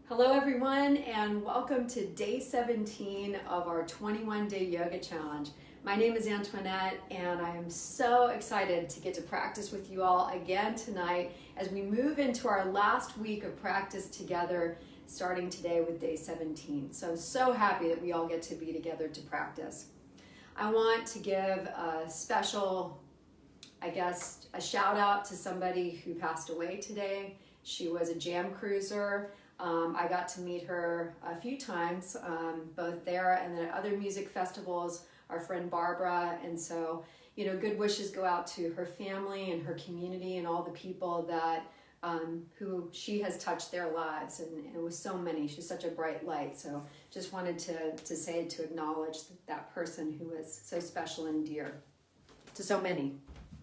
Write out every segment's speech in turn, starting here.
Hello everyone, and welcome to day 17 of our 21-day yoga challenge. My name is Antoinette, and I am so excited to get to practice with you all again tonight as we move into our last week of practice together, starting today with day 17. So I'm so happy that we all get to be together to practice. I want to give a special, a shout out to somebody who passed away today. She was a jam cruiser. I got to meet her a few times, both there and then at other music festivals, our friend Barbara. And so, good wishes go out to her family and her community and all the people that who she has touched their lives. And it was so many. She's such a bright light. So just wanted to acknowledge that person who was so special and dear to so many.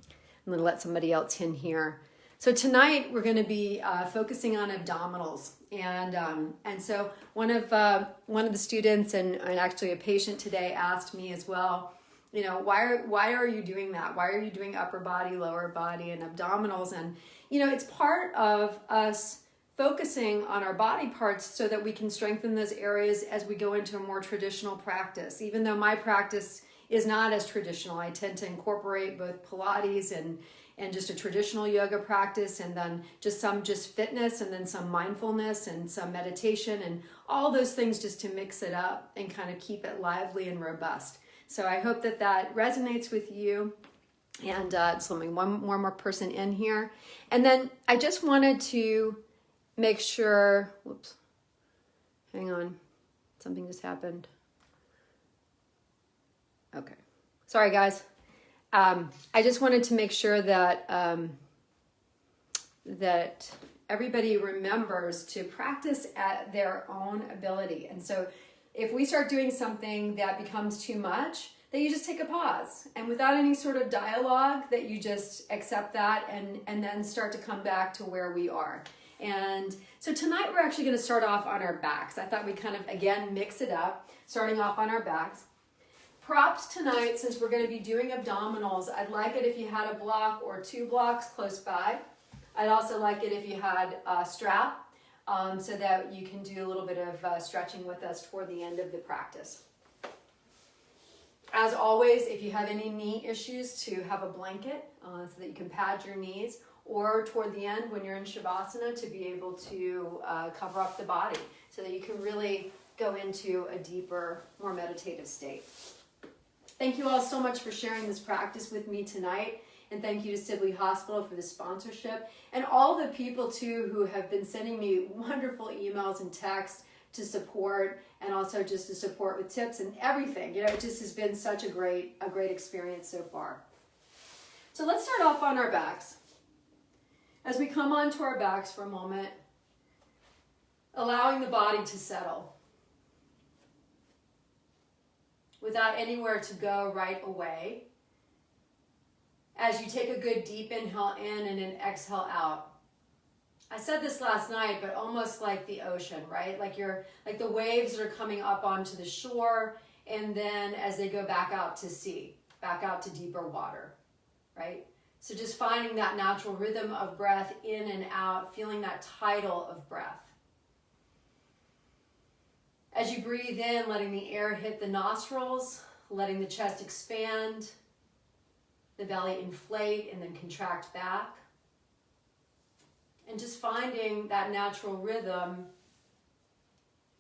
I'm going to let somebody else in here. So tonight we're going to be focusing on abdominals, and so one of the students and actually a patient today asked me as well, why are you doing that? Why are you doing upper body, lower body, and abdominals? And it's part of us focusing on our body parts so that we can strengthen those areas as we go into a more traditional practice. Even though my practice is not as traditional, I tend to incorporate both Pilates and just a traditional yoga practice, and then some fitness, and then some mindfulness and some meditation and all those things just to mix it up and kind of keep it lively and robust. So I hope that resonates with you. And so let me one more person in here. And then I just wanted to make sure, hang on, something just happened. Okay, sorry guys. I just wanted to make sure that that everybody remembers to practice at their own ability. And so if we start doing something that becomes too much, then you just take a pause. And without any sort of dialogue, that you just accept that and then start to come back to where we are. And so tonight we're actually going to start off on our backs. I thought we'd kind of, again, mix it up, starting off on our backs. Props tonight, since we're going to be doing abdominals, I'd like it if you had a block or two blocks close by. I'd also like it if you had a strap so that you can do a little bit of stretching with us toward the end of the practice. As always, if you have any knee issues, to have a blanket so that you can pad your knees, or toward the end when you're in Shavasana to be able to cover up the body so that you can really go into a deeper, more meditative state. Thank you all so much for sharing this practice with me tonight. And thank you to Sibley Hospital for the sponsorship. And all the people, too, who have been sending me wonderful emails and texts to support, and also just to support with tips and everything. It just has been such a great experience so far. So let's start off on our backs. As we come onto our backs for a moment, allowing the body to settle, without anywhere to go right away. As you take a good deep inhale in and an exhale out. I said this last night, but almost like the ocean, right? Like the waves that are coming up onto the shore, and then as they go back out to sea, back out to deeper water, right? So just finding that natural rhythm of breath in and out, feeling that tidal of breath. As you breathe in, letting the air hit the nostrils, letting the chest expand, the belly inflate and then contract back. And just finding that natural rhythm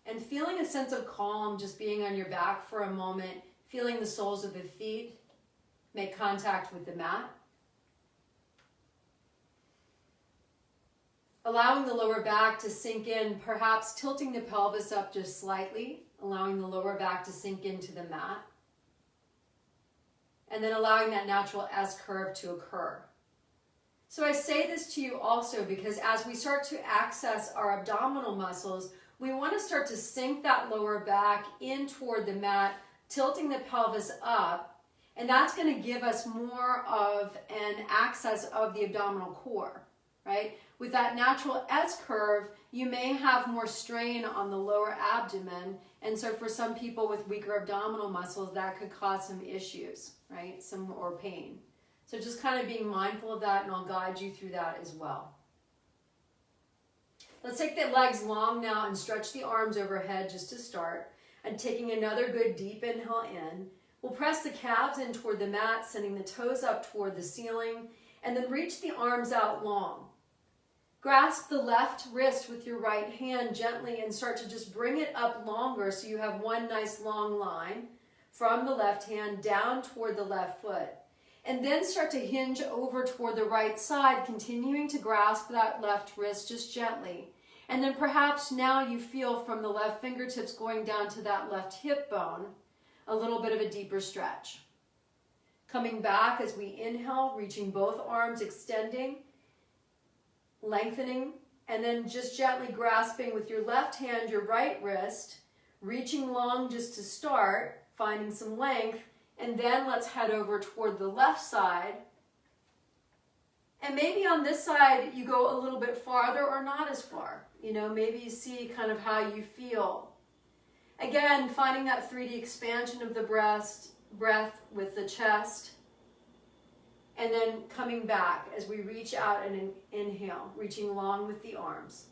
and feeling a sense of calm, just being on your back for a moment, feeling the soles of the feet make contact with the mat. Allowing the lower back to sink in, perhaps tilting the pelvis up just slightly, allowing the lower back to sink into the mat. And then allowing that natural S-curve to occur. So I say this to you also because as we start to access our abdominal muscles, we want to start to sink that lower back in toward the mat, tilting the pelvis up, and that's going to give us more of an access of the abdominal core, right? With that natural S-curve, you may have more strain on the lower abdomen, and so for some people with weaker abdominal muscles, that could cause some issues, right? Or pain. So just kind of being mindful of that, and I'll guide you through that as well. Let's take the legs long now and stretch the arms overhead just to start. And taking another good deep inhale in. We'll press the calves in toward the mat, sending the toes up toward the ceiling, and then reach the arms out long. Grasp the left wrist with your right hand gently and start to just bring it up longer so you have one nice long line from the left hand down toward the left foot. And then start to hinge over toward the right side, continuing to grasp that left wrist just gently. And then perhaps now you feel from the left fingertips going down to that left hip bone, a little bit of a deeper stretch. Coming back as we inhale, reaching both arms, extending, lengthening, and then just gently grasping with your left hand, your right wrist, reaching long just to start, finding some length, and then let's head over toward the left side. And maybe on this side, you go a little bit farther or not as far. You know, maybe you see kind of how you feel. Again, finding that 3D expansion of the breath with the chest. And then coming back as we reach out and inhale, reaching long with the arms.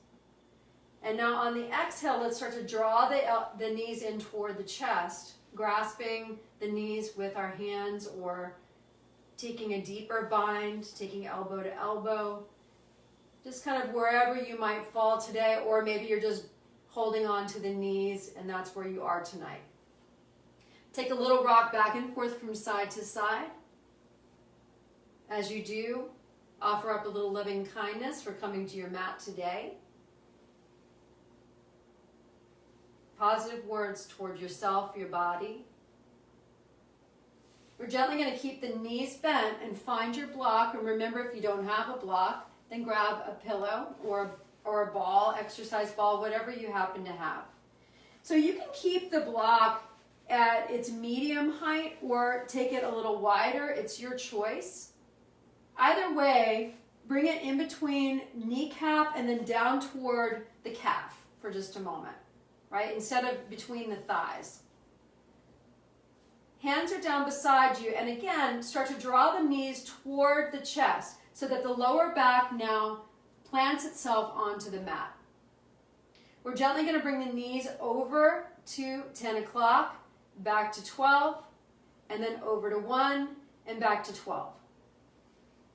And now on the exhale, let's start to draw the knees in toward the chest, grasping the knees with our hands or taking a deeper bind, taking elbow to elbow. Just kind of wherever you might fall today, or maybe you're just holding on to the knees and that's where you are tonight. Take a little rock back and forth from side to side. As you do, offer up a little loving kindness for coming to your mat today. Positive words toward yourself, your body. We're gently going to keep the knees bent and find your block. And remember, if you don't have a block, then grab a pillow or a ball, exercise ball, whatever you happen to have. So you can keep the block at its medium height or take it a little wider. It's your choice. Either way, bring it in between kneecap and then down toward the calf for just a moment, right? Instead of between the thighs. Hands are down beside you, and again, start to draw the knees toward the chest so that the lower back now plants itself onto the mat. We're gently going to bring the knees over to 10 o'clock, back to 12, and then over to 1, and back to 12.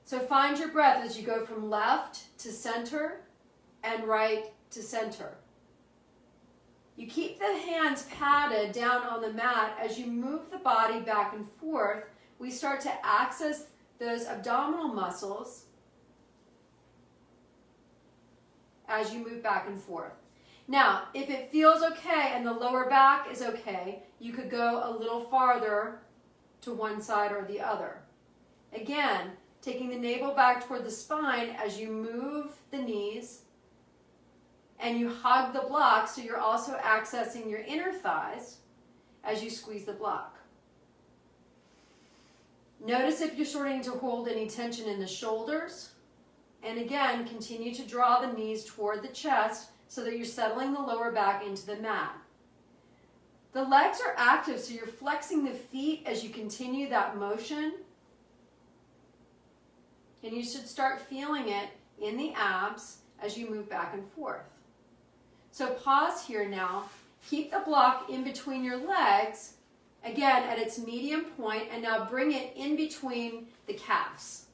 So find your breath as you go from left to center and right to center. You keep the hands padded down on the mat. As you move the body back and forth, we start to access those abdominal muscles as you move back and forth. Now, if it feels okay and the lower back is okay, you could go a little farther to one side or the other. Again, taking the navel back toward the spine as you move the knees and you hug the block, so you're also accessing your inner thighs as you squeeze the block. Notice if you're starting to hold any tension in the shoulders. And again, continue to draw the knees toward the chest so that you're settling the lower back into the mat. The legs are active, so you're flexing the feet as you continue that motion. And you should start feeling it in the abs as you move back and forth. So pause here now. Keep the block in between your legs, again at its medium point, and now bring it in between the calves.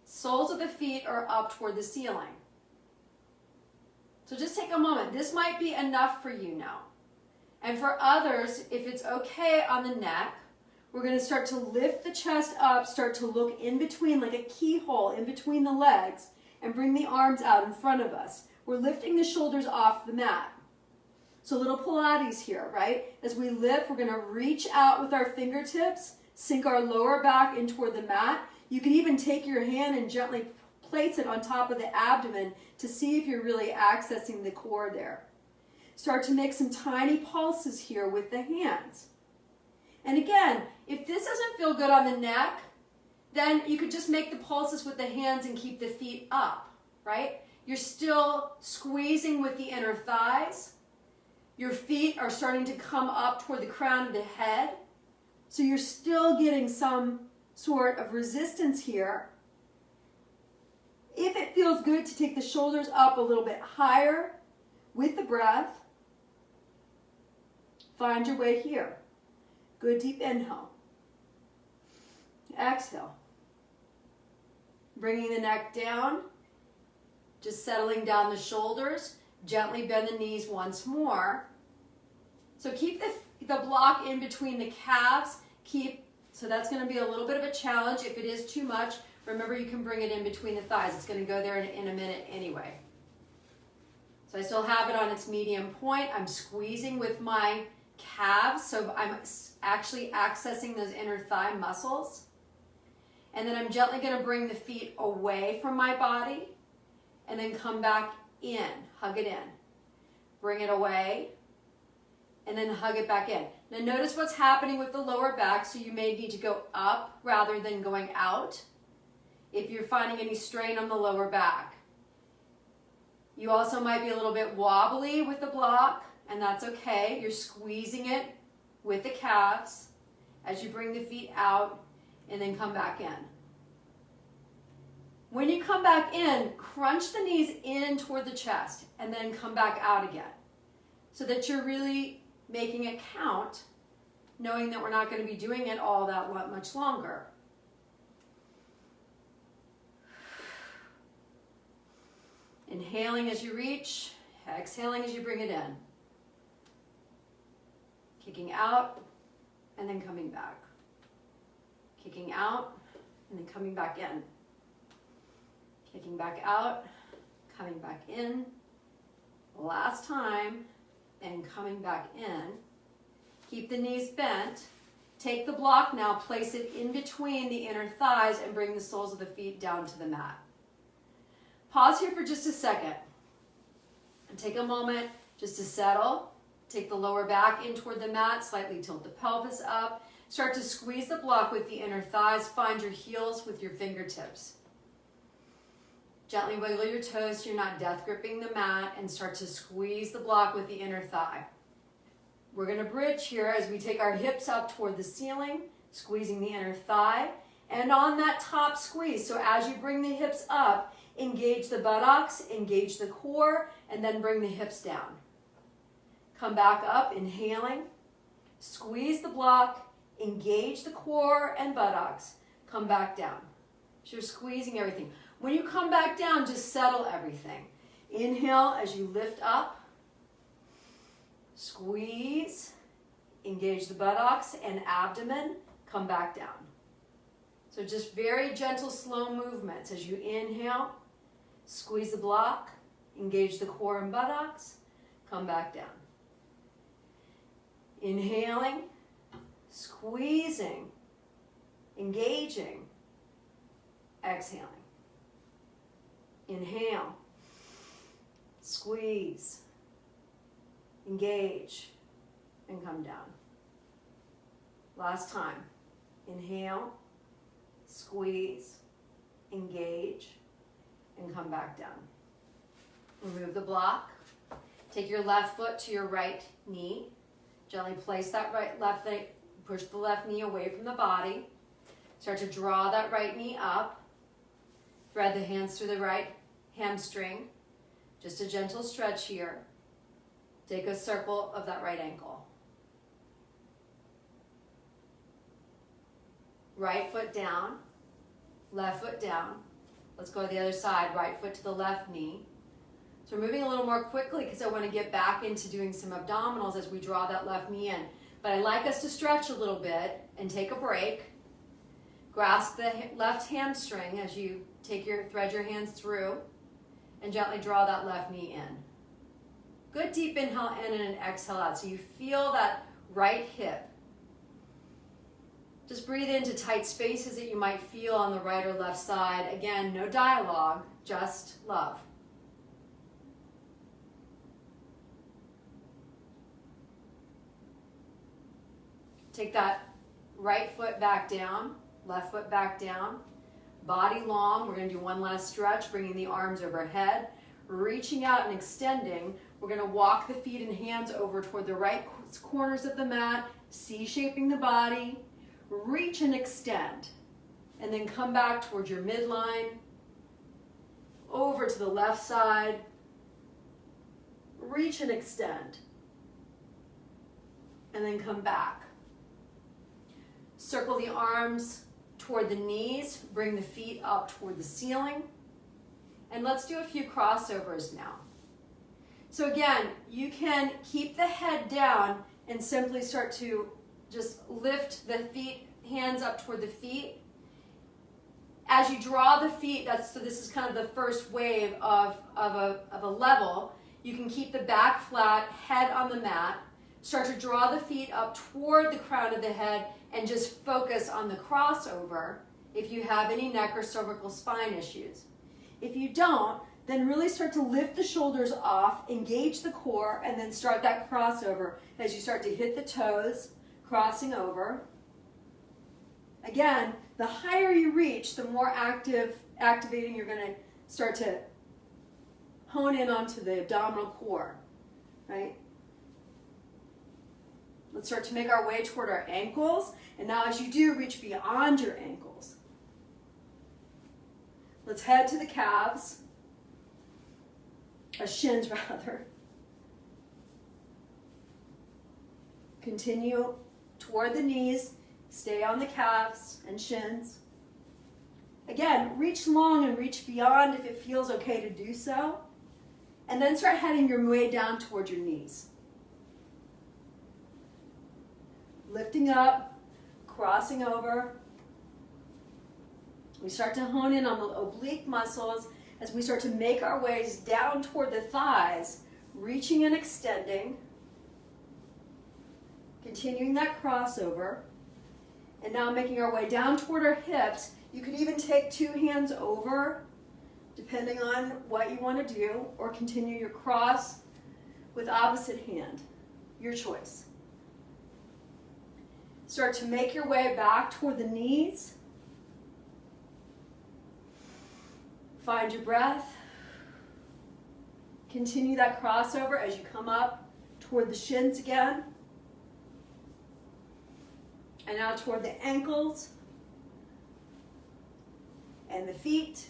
Soles of the feet are up toward the ceiling. So just take a moment. This might be enough for you now. And for others, if it's okay on the neck, we're going to start to lift the chest up, start to look in between like a keyhole in between the legs, and bring the arms out in front of us. We're lifting the shoulders off the mat. So a little Pilates here, right? As we lift, we're going to reach out with our fingertips, sink our lower back in toward the mat. You can even take your hand and gently place it on top of the abdomen to see if you're really accessing the core there. Start to make some tiny pulses here with the hands. And again, if this doesn't feel good on the neck, then you could just make the pulses with the hands and keep the feet up, right? You're still squeezing with the inner thighs. Your feet are starting to come up toward the crown of the head. So you're still getting some sort of resistance here. If it feels good to take the shoulders up a little bit higher with the breath, find your way here. Good deep inhale. Exhale. Bringing the neck down, just settling down the shoulders. Gently bend the knees once more. So keep the block in between the calves. So that's going to be a little bit of a challenge. If it is too much, remember you can bring it in between the thighs. It's going to go there in a minute anyway. So I still have it on its medium point. I'm squeezing with my calves, so I'm actually accessing those inner thigh muscles. And then I'm gently going to bring the feet away from my body and then come back in. Hug it in. Bring it away and then hug it back in. Now notice what's happening with the lower back, so you may need to go up rather than going out if you're finding any strain on the lower back. You also might be a little bit wobbly with the block, and that's okay. You're squeezing it with the calves as you bring the feet out and then come back in. When you come back in, crunch the knees in toward the chest and then come back out again, so that you're really making it count, knowing that we're not going to be doing it all that much longer. Inhaling as you reach, exhaling as you bring it in. Kicking out and then coming back. Kicking out and then coming back in. Kicking back out, coming back in. Last time, and coming back in. Keep the knees bent. Take the block now, place it in between the inner thighs and bring the soles of the feet down to the mat. Pause here for just a second and take a moment just to settle. Take the lower back in toward the mat, slightly tilt the pelvis up. Start to squeeze the block with the inner thighs. Find your heels with your fingertips. Gently wiggle your toes so you're not death gripping the mat, and start to squeeze the block with the inner thigh. We're going to bridge here as we take our hips up toward the ceiling, squeezing the inner thigh, and on that top squeeze. So as you bring the hips up, engage the buttocks, engage the core, and then bring the hips down. Come back up, inhaling, squeeze the block, engage the core and buttocks, come back down. So you're squeezing everything. When you come back down, just settle everything. Inhale as you lift up. Squeeze. Engage the buttocks and abdomen. Come back down. So just very gentle, slow movements. As you inhale, squeeze the block. Engage the core and buttocks. Come back down. Inhaling. Squeezing. Engaging. Exhaling. Inhale, squeeze, engage, and come down. Last time. Inhale, squeeze, engage, and come back down. Remove the block. Take your left foot to your right knee. Gently place that left leg, push the left knee away from the body. Start to draw that right knee up. Thread the hands through the right hamstring. Just a gentle stretch here. Take a circle of that right ankle. Right foot down, left foot down. Let's go to the other side, right foot to the left knee. So we're moving a little more quickly because I want to get back into doing some abdominals as we draw that left knee in. But I'd like us to stretch a little bit and take a break. Grasp the left hamstring as you thread your hands through and gently draw that left knee in. Good deep inhale in and an exhale out so you feel that right hip. Just breathe into tight spaces that you might feel on the right or left side. Again, no dialogue, just love. Take that right foot back down, left foot back down. Body long, we're going to do one last stretch, bringing the arms overhead, reaching out and extending. We're going to walk the feet and hands over toward the right corners of the mat, C-shaping the body, reach and extend, and then come back towards your midline, over to the left side. Reach and extend. And then come back. Circle the arms toward the knees. Bring the feet up toward the ceiling. And let's do a few crossovers now. So again, you can keep the head down and simply start to just lift the feet, hands up toward the feet. As you draw the feet, so this is kind of the first wave of a level. You can keep the back flat, head on the mat. Start to draw the feet up toward the crown of the head and just focus on the crossover if you have any neck or cervical spine issues. If you don't, then really start to lift the shoulders off, engage the core, and then start that crossover as you start to hit the toes, crossing over. Again, the higher you reach, the more activating you're going to start to hone in onto the abdominal core, right? Let's start to make our way toward our ankles. And now as you do, reach beyond your ankles. Let's head to the calves, shins rather. Continue toward the knees. Stay on the calves and shins. Again, reach long and reach beyond if it feels okay to do so. And then start heading your way down toward your knees. Lifting up, crossing over. We start to hone in on the oblique muscles as we start to make our ways down toward the thighs, reaching and extending. Continuing that crossover. And now making our way down toward our hips. You could even take two hands over, depending on what you want to do, or continue your cross with opposite hand. Your choice. Start to make your way back toward the knees. Find your breath. Continue that crossover as you come up toward the shins again. And now toward the ankles and the feet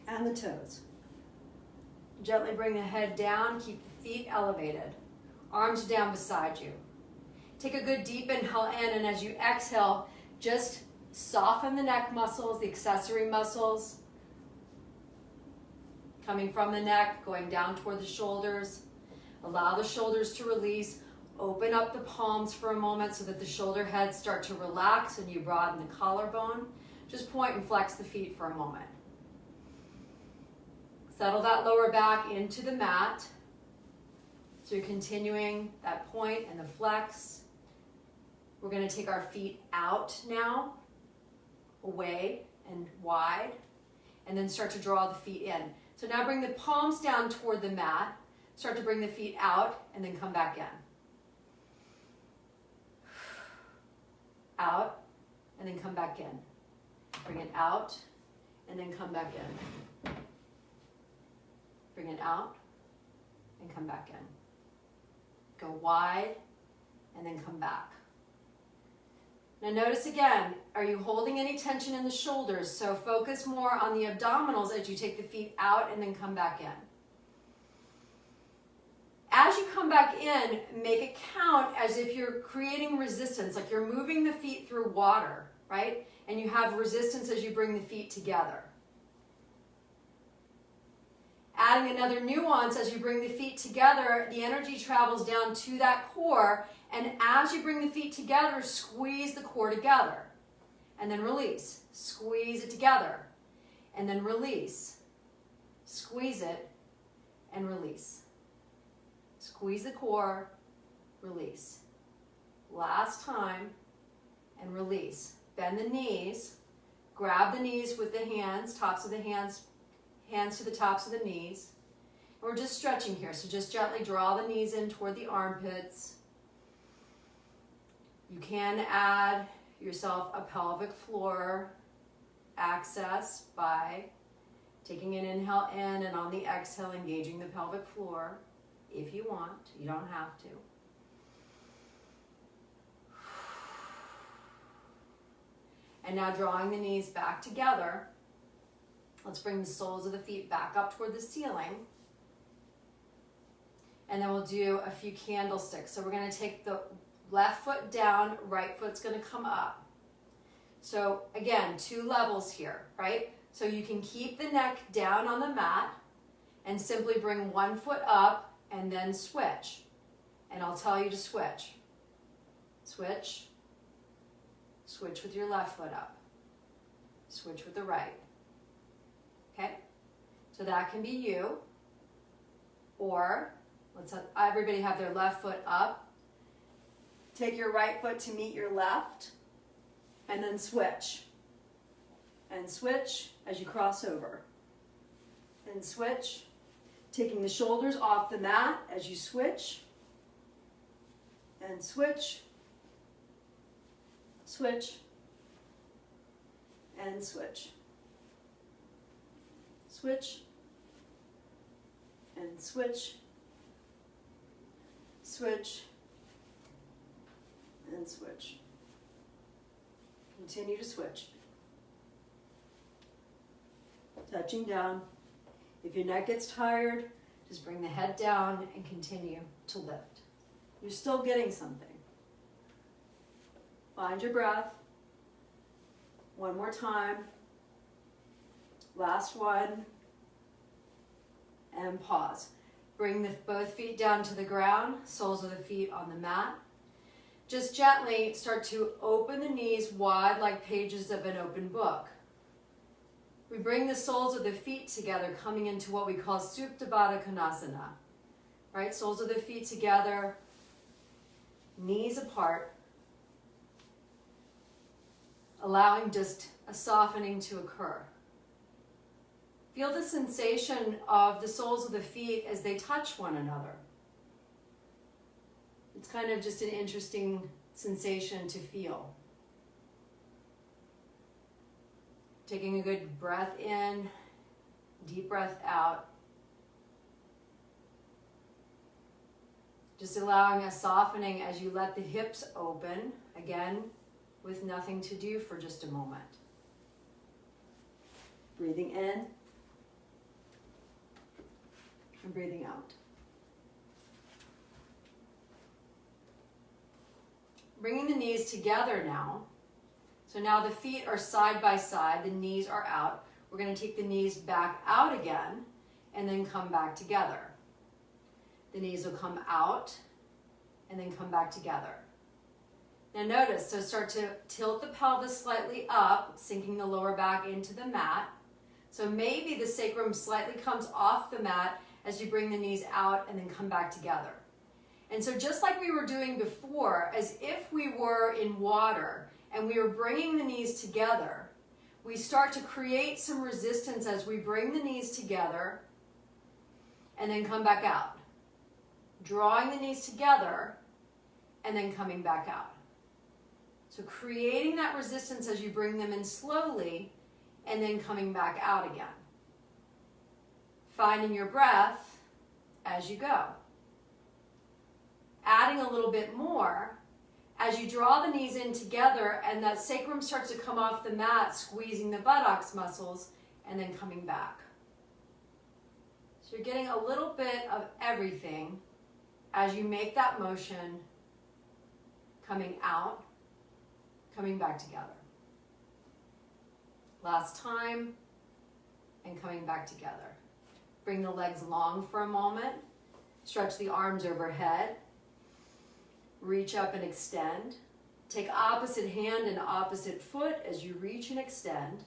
and the toes. Gently bring the head down, keep the feet elevated. Arms down beside you. Take a good deep inhale in, and as you exhale, just soften the neck muscles, the accessory muscles. Coming from the neck, going down toward the shoulders. Allow the shoulders to release. Open up the palms for a moment so that the shoulder heads start to relax and you broaden the collarbone. Just point and flex the feet for a moment. Settle that lower back into the mat. So you're continuing that point and the flex. We're going to take our feet out now, away and wide, and then start to draw the feet in. So now bring the palms down toward the mat. Start to bring the feet out and then come back in. Out, and then come back in. Bring it out, and then come back in. Bring it out, and come back in. Go wide, and then come back. Now notice again, are you holding any tension in the shoulders? So focus more on the abdominals as you take the feet out and then come back in. As you come back in, make it count as if you're creating resistance, like you're moving the feet through water, right? And you have resistance as you bring the feet together. Adding another nuance, as you bring the feet together, the energy travels down to that core, and as you bring the feet together, squeeze the core together. And then release. Squeeze it together. And then release. Squeeze it and release. Squeeze the core, release. Last time, and release. Bend the knees, grab the knees with the hands, tops of the hands, hands to the tops of the knees. And we're just stretching here, so just gently draw the knees in toward the armpits. You can add yourself a pelvic floor access by taking an inhale in and on the exhale engaging the pelvic floor. If you want, you don't have to. And now drawing the knees back together. Let's bring the soles of the feet back up toward the ceiling. And then we'll do a few candlesticks. So we're going to take the left foot down, right foot's going to come up. So again, 2 levels here, right? So you can keep the neck down on the mat and simply bring 1 foot up and then switch. And I'll tell you to switch. Switch. Switch with your left foot up. Switch with the right. Okay? So that can be you. Or, let's have everybody have their left foot up. Take your right foot to meet your left. And then switch. And switch as you cross over. And switch. Taking the shoulders off the mat as you switch. And switch. Switch. And switch. Switch. And switch. Switch. And switch. Continue to switch. Touching down. If your neck gets tired, just bring the head down and continue to lift. You're still getting something. Find your breath. One more time. Last one. And pause. Bring both feet down to the ground, soles of the feet on the mat. Just gently start to open the knees wide like pages of an open book. We bring the soles of the feet together, coming into what we call Supta Baddha Konasana. Right? Soles of the feet together, knees apart, allowing just a softening to occur. Feel the sensation of the soles of the feet as they touch one another. It's kind of just an interesting sensation to feel. Taking a good breath in, deep breath out. Just allowing a softening as you let the hips open, again, with nothing to do for just a moment. Breathing in and breathing out. Bringing the knees together now. So now the feet are side by side, the knees are out. We're going to take the knees back out again and then come back together. The knees will come out and then come back together. Now notice, so start to tilt the pelvis slightly up, sinking the lower back into the mat. So maybe the sacrum slightly comes off the mat as you bring the knees out and then come back together. And so just like we were doing before, as if we were in water and we were bringing the knees together, we start to create some resistance as we bring the knees together and then come back out. Drawing the knees together and then coming back out. So creating that resistance as you bring them in slowly and then coming back out again. Finding your breath as you go. Adding a little bit more as you draw the knees in together and that sacrum starts to come off the mat, squeezing the buttocks muscles and then coming back. So you're getting a little bit of everything as you make that motion, coming out, coming back together. Last time, and coming back together. Bring the legs long for a moment. Stretch the arms overhead. Reach up and extend. Take opposite hand and opposite foot as you reach and extend.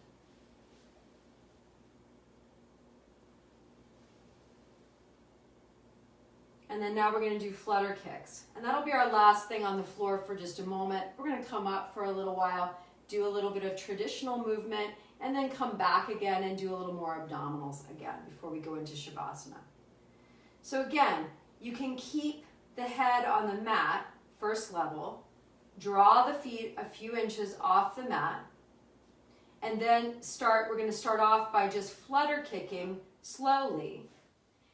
And then now we're going to do flutter kicks. And that'll be our last thing on the floor for just a moment. We're going to come up for a little while, do a little bit of traditional movement, and then come back again and do a little more abdominals again before we go into Shavasana. So again, you can keep the head on the mat, first level, draw the feet a few inches off the mat, and then we're going to start off by just flutter kicking slowly.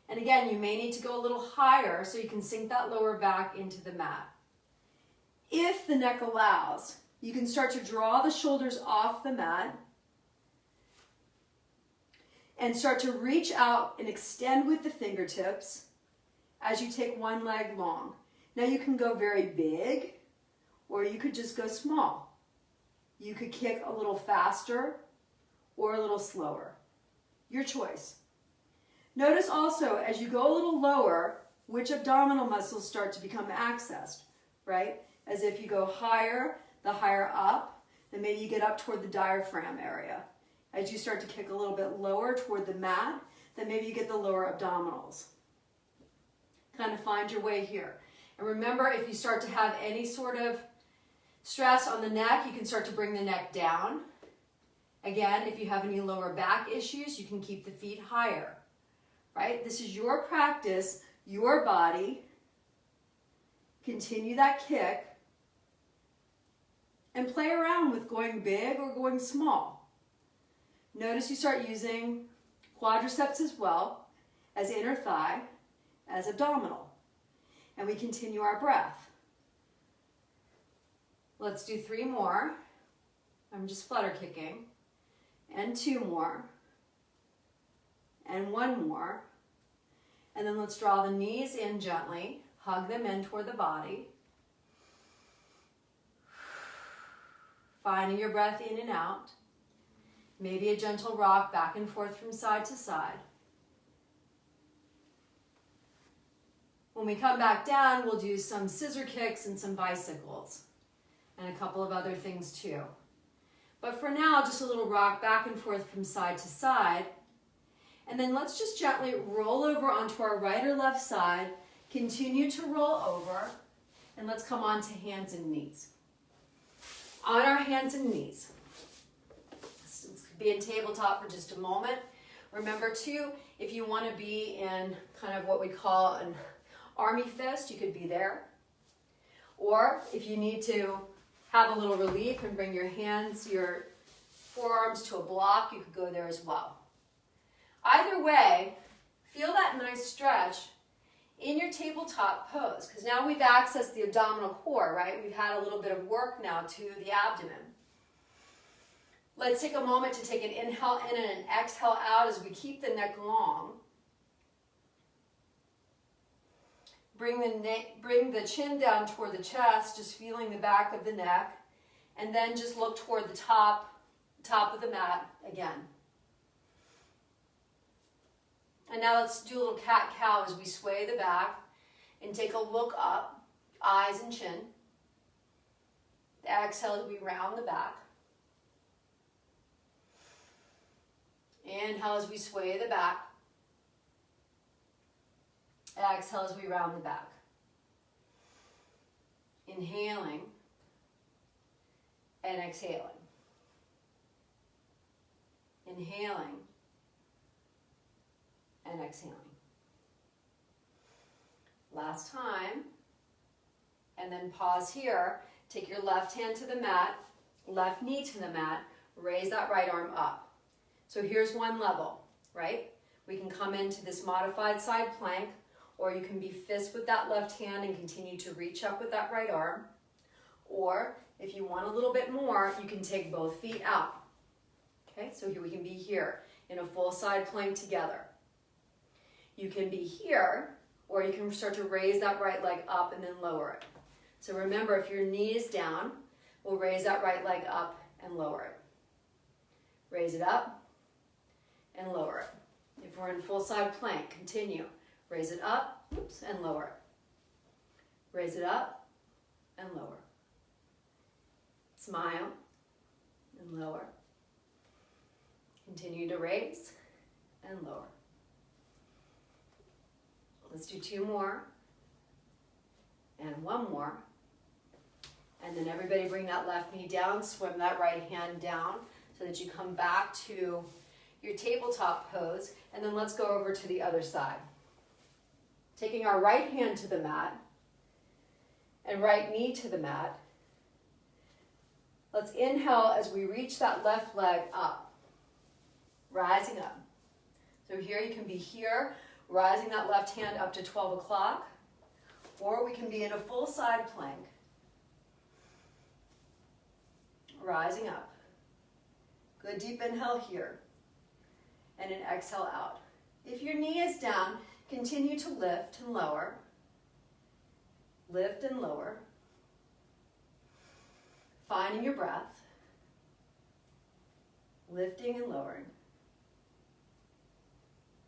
And again, you may need to go a little higher so you can sink that lower back into the mat. If the neck allows, you can start to draw the shoulders off the mat. And start to reach out and extend with the fingertips as you take one leg long. Now you can go very big, or you could just go small. You could kick a little faster or a little slower. Your choice. Notice also, as you go a little lower, which abdominal muscles start to become accessed, right? As if you go higher, the higher up, then maybe you get up toward the diaphragm area. As you start to kick a little bit lower toward the mat, then maybe you get the lower abdominals. Kind of find your way here. And remember, if you start to have any sort of stress on the neck, you can start to bring the neck down. Again, if you have any lower back issues, you can keep the feet higher, right? This is your practice, your body. Continue that kick and play around with going big or going small. Notice you start using quadriceps as well as inner thigh, as abdominal. And we continue our breath. Let's do 3 more. I'm just flutter kicking. And 2 more. And 1 more. And then let's draw the knees in gently. Hug them in toward the body. Finding your breath in and out. Maybe a gentle rock back and forth from side to side. When we come back down, we'll do some scissor kicks and some bicycles. And a couple of other things too. But for now, just a little rock back and forth from side to side. And then let's just gently roll over onto our right or left side. Continue to roll over. And let's come on to hands and knees. On our hands and knees. Let's be in tabletop for just a moment. Remember too, if you want to be in kind of what we call an army fist, you could be there. Or if you need to have a little relief and bring your hands, your forearms to a block, you could go there as well. Either way, feel that nice stretch in your tabletop pose, because now we've accessed the abdominal core, right? We've had a little bit of work now to the abdomen. Let's take a moment to take an inhale in and an exhale out as we keep the neck long. Bring the chin down toward the chest, just feeling the back of the neck, and then just look toward the top of the mat again. And now let's do a little cat-cow as we sway the back and take a look up, eyes and chin. Exhale as we round the back. Inhale as we sway the back. Exhale as we round the back. Inhaling and exhaling. Inhaling and exhaling. Last time. And then pause here. Take your left hand to the mat, left knee to the mat, raise that right arm up. So here's one level, right? We can come into this modified side plank, or you can be fist with that left hand and continue to reach up with that right arm. Or if you want a little bit more, you can take both feet out. Okay, so here we can be here in a full side plank together. You can be here, or you can start to raise that right leg up and then lower it. So remember, if your knee is down, we'll raise that right leg up and lower it. Raise it up and lower it. If we're in full side plank, continue. Raise it up, and lower it. Raise it up and lower. Smile and lower. Continue to raise and lower. Let's do 2 more. And 1 more. And then everybody bring that left knee down, swim that right hand down so that you come back to your tabletop pose. And then let's go over to the other side. Taking our right hand to the mat and right knee to the mat. Let's inhale as we reach that left leg up, rising up. So here you can be here, rising that left hand up to 12 o'clock, or we can be in a full side plank, rising up. Good deep inhale here. and an exhale out. If your knee is down, continue to lift and lower. Lift and lower. Finding your breath. Lifting and lowering.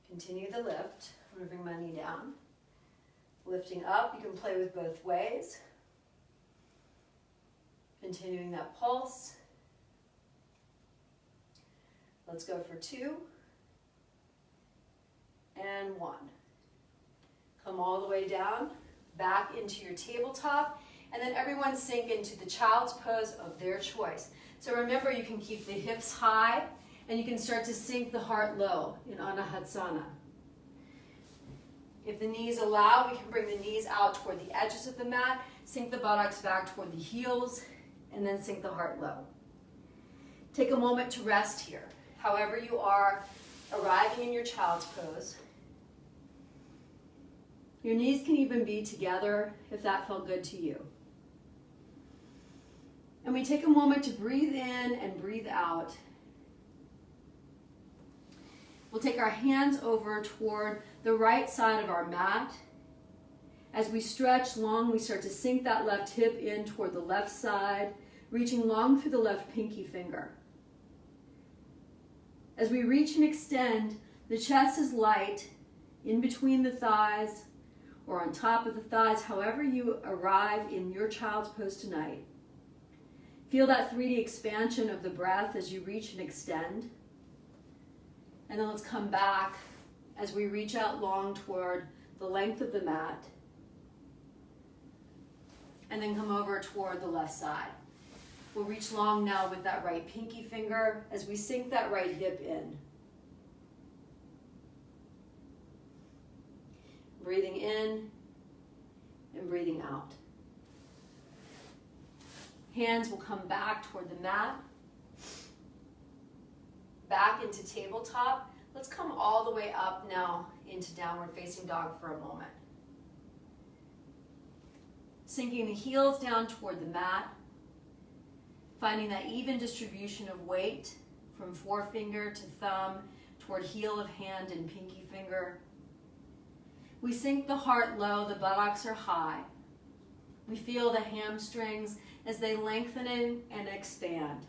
Continue the lift. I'm going to bring my knee down. Lifting up, you can play with both ways. Continuing that pulse. Let's go for 2 and 1. Come all the way down, back into your tabletop, and then everyone sink into the child's pose of their choice. So remember, you can keep the hips high, and you can start to sink the heart low in Anahatsana. If the knees allow, we can bring the knees out toward the edges of the mat, sink the buttocks back toward the heels, and then sink the heart low. Take a moment to rest here. However you are arriving in your child's pose. Your knees can even be together if that felt good to you. And we take a moment to breathe in and breathe out. We'll take our hands over toward the right side of our mat. As we stretch long, we start to sink that left hip in toward the left side, reaching long through the left pinky finger. As we reach and extend, the chest is light in between the thighs or on top of the thighs, however you arrive in your child's pose tonight. Feel that 3D expansion of the breath as you reach and extend. And then let's come back as we reach out long toward the length of the mat. And then come over toward the left side. We'll reach long now with that right pinky finger as we sink that right hip in. Breathing in and breathing out. Hands will come back toward the mat. Back into tabletop. Let's come all the way up now into downward facing dog for a moment. Sinking the heels down toward the mat. Finding that even distribution of weight from forefinger to thumb toward heel of hand and pinky finger. We sink the heart low, the buttocks are high. We feel the hamstrings as they lengthen and expand.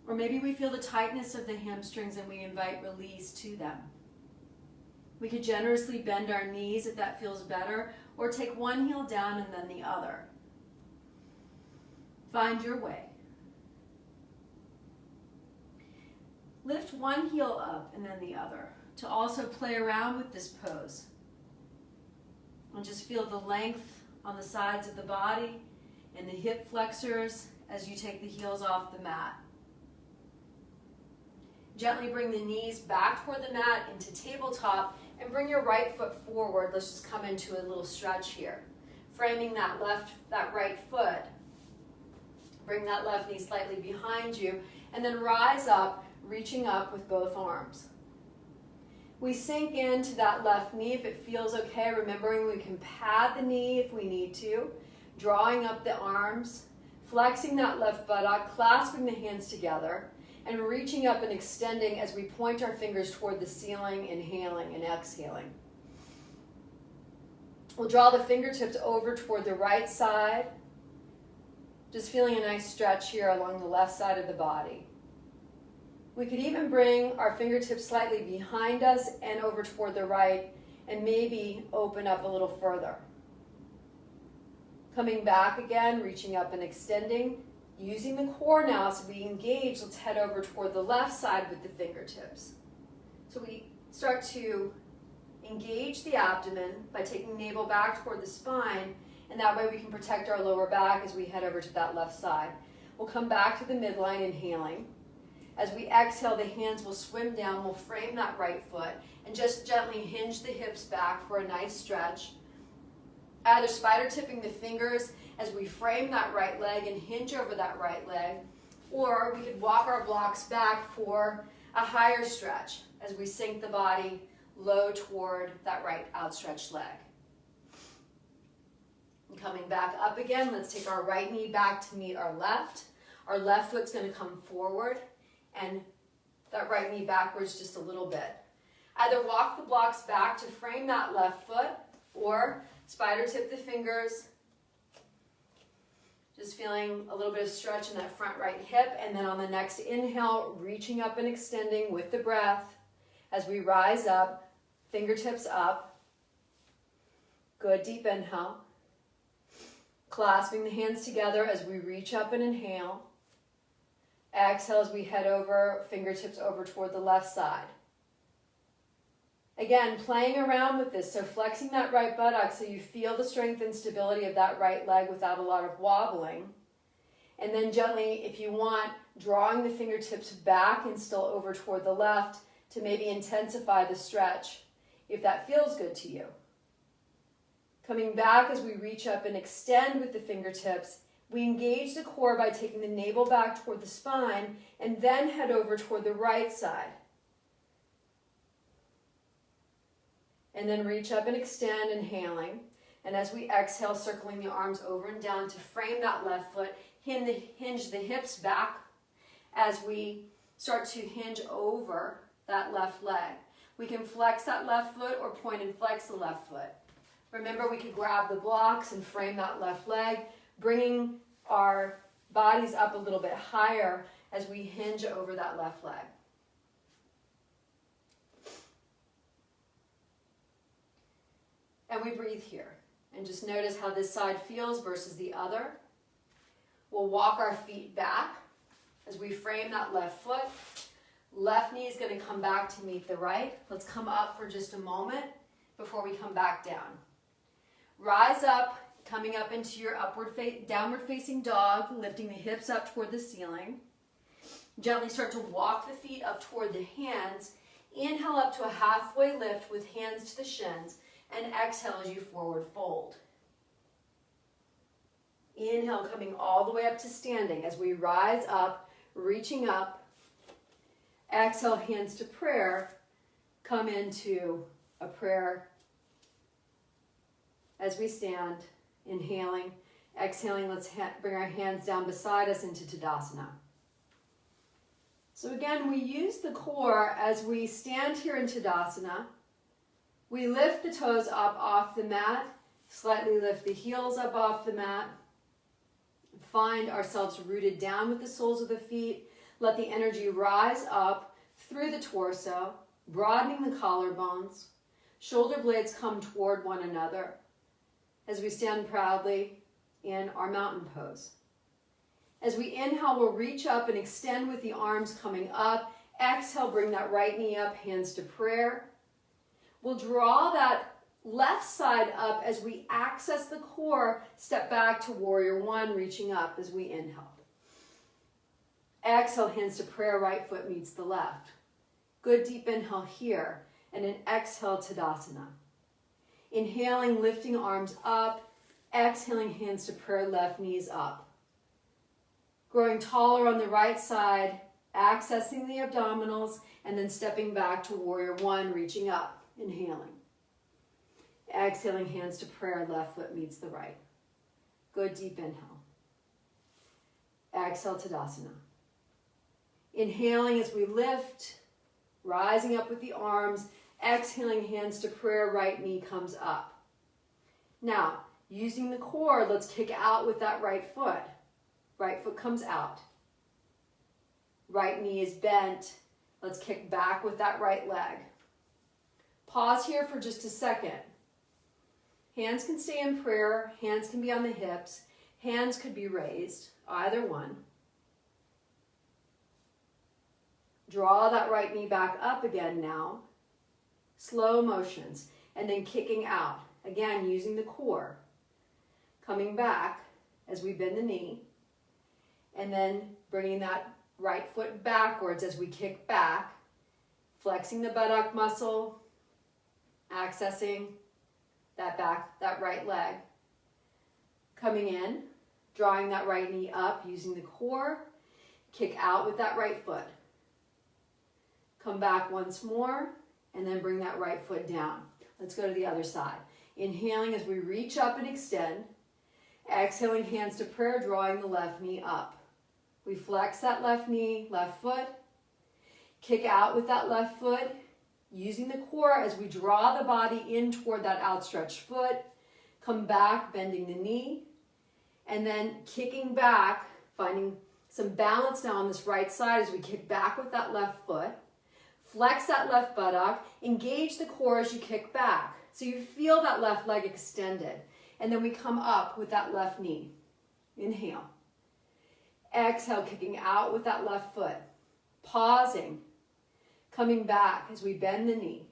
Or maybe we feel the tightness of the hamstrings and we invite release to them. We could generously bend our knees if that feels better, or take one heel down and then the other. Find your way. Lift one heel up and then the other to also play around with this pose. And just feel the length on the sides of the body and the hip flexors as you take the heels off the mat. Gently bring the knees back toward the mat into tabletop and bring your right foot forward. Let's just come into a little stretch here. Framing that right foot. Bring that left knee slightly behind you and then rise up, reaching up with both arms. We sink into that left knee if it feels okay, remembering we can pad the knee if we need to, drawing up the arms, flexing that left buttock, clasping the hands together, and reaching up and extending as we point our fingers toward the ceiling, inhaling and exhaling. We'll draw the fingertips over toward the right side, just feeling a nice stretch here along the left side of the body. We could even bring our fingertips slightly behind us and over toward the right and maybe open up a little further. Coming back again, reaching up and extending. Using the core now as we engage, let's head over toward the left side with the fingertips. So we start to engage the abdomen by taking navel back toward the spine, and that way we can protect our lower back as we head over to that left side. We'll come back to the midline, inhaling. As we exhale, the hands will swim down. We'll frame that right foot and just gently hinge the hips back for a nice stretch. Either spider tipping the fingers as we frame that right leg and hinge over that right leg, or we could walk our blocks back for a higher stretch as we sink the body low toward that right outstretched leg. And coming back up again, let's take our right knee back to meet our left. Our left foot's going to come forward, and that right knee backwards just a little bit. Either walk the blocks back to frame that left foot, or spider tip the fingers. Just feeling a little bit of stretch in that front right hip, and then on the next inhale, reaching up and extending with the breath as we rise up, fingertips up. Good, deep inhale. Clasping the hands together as we reach up and inhale. Exhale as we head over, fingertips over toward the left side. Again, playing around with this, so flexing that right buttock so you feel the strength and stability of that right leg without a lot of wobbling. And then gently, if you want, drawing the fingertips back and still over toward the left to maybe intensify the stretch, if that feels good to you. Coming back as we reach up and extend with the fingertips, we engage the core by taking the navel back toward the spine and then head over toward the right side. And then reach up and extend, inhaling. And as we exhale, circling the arms over and down to frame that left foot, hinge the hips back as we start to hinge over that left leg. We can flex that left foot or point and flex the left foot. Remember, we could grab the blocks and frame that left leg, bringing our bodies up a little bit higher as we hinge over that left leg. And we breathe here. And just notice how this side feels versus the other. We'll walk our feet back as we frame that left foot. Left knee is going to come back to meet the right. Let's come up for just a moment before we come back down. Rise up, coming up into your downward facing dog, lifting the hips up toward the ceiling. Gently start to walk the feet up toward the hands. Inhale up to a halfway lift with hands to the shins, and exhale as you forward fold. Inhale, coming all the way up to standing as we rise up, reaching up. Exhale, hands to prayer. Come into a prayer as we stand, inhaling, exhaling. Let's bring our hands down beside us into Tadasana. So again, we use the core as we stand here in Tadasana. We lift the toes up off the mat, slightly lift the heels up off the mat. Find ourselves rooted down with the soles of the feet. Let the energy rise up through the torso, broadening the collarbones. Shoulder blades come toward one another as we stand proudly in our mountain pose. As we inhale, we'll reach up and extend with the arms coming up. Exhale, bring that right knee up, hands to prayer. We'll draw that left side up as we access the core, step back to warrior one, reaching up as we inhale. Exhale, hands to prayer, right foot meets the left. Good deep inhale here, and an exhale, Tadasana. Inhaling, lifting arms up. Exhaling, hands to prayer, left knees up. Growing taller on the right side, accessing the abdominals, and then stepping back to warrior one, reaching up, inhaling. Exhaling, hands to prayer, left foot meets the right. Good deep inhale. Exhale, Tadasana. Inhaling as we lift, rising up with the arms. Exhaling, hands to prayer, right knee comes up. Now, using the core, let's kick out with that right foot. Right foot comes out. Right knee is bent. Let's kick back with that right leg. Pause here for just a second. Hands can stay in prayer. Hands can be on the hips. Hands could be raised, either one. Draw that right knee back up again now. Slow motions. And then kicking out. Again, using the core. Coming back as we bend the knee. And then bringing that right foot backwards as we kick back. Flexing the buttock muscle. Accessing that right leg. Coming in. Drawing that right knee up using the core. Kick out with that right foot. Come back once more, and then bring that right foot down. Let's go to the other side. Inhaling as we reach up and extend. Exhaling, hands to prayer, drawing the left knee up. We flex that left knee, left foot. Kick out with that left foot, using the core as we draw the body in toward that outstretched foot. Come back, bending the knee, and then kicking back, finding some balance now on this right side as we kick back with that left foot. Flex that left buttock, engage the core as you kick back. So you feel that left leg extended. And then we come up with that left knee. Inhale. Exhale, kicking out with that left foot. Pausing. Coming back as we bend the knee.